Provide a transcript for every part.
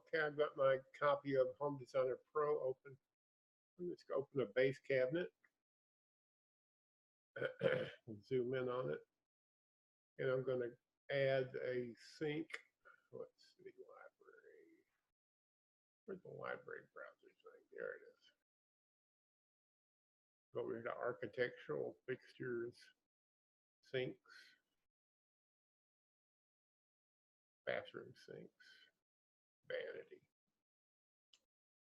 Okay, I've got my copy of Home Designer Pro open. I'm just going to open a base cabinet. Zoom in on it. And I'm going to add a sink. Let's see, library. Where's the library browser thing? There it is. Go over to architectural fixtures, sinks, bathroom sinks, vanity,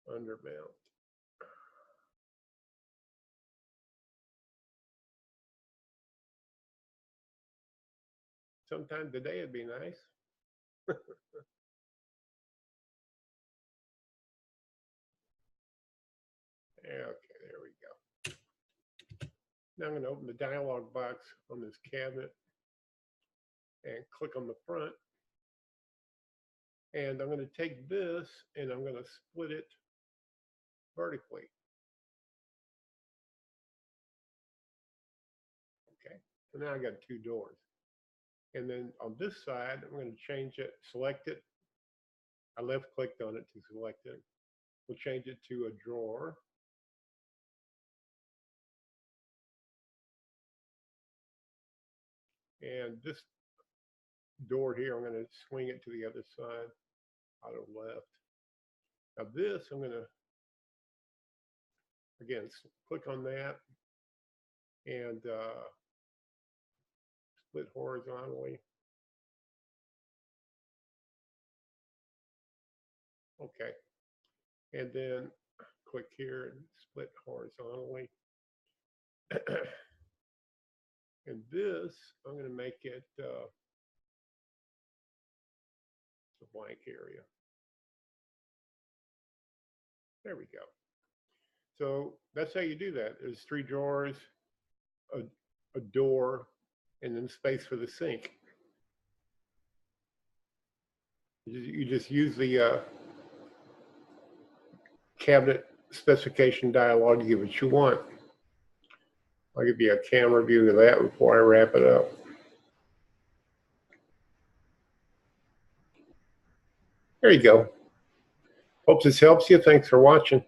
undermount. Sometime today would be nice. Okay, there we go. Now I'm going to open the dialog box on this cabinet and click on the front. And I'm going to take this and I'm going to split it vertically. Okay, so now I got two doors. And then on this side, I'm going to change it, select it. I left clicked on it to select it. We'll change it to a drawer. And this door here, I'm going to swing it to the other side, auto left. Now this, I'm going to, again, click on that and split horizontally. Okay. And then click here and split horizontally. And this, I'm going to make it a blank area. There we go. So that's how you do that. There's three drawers, a door, and then space for the sink. You just use the cabinet specification dialog to get what you want. I'll give you a camera view of that before I wrap it up. There you go. Hope this helps you. Thanks for watching.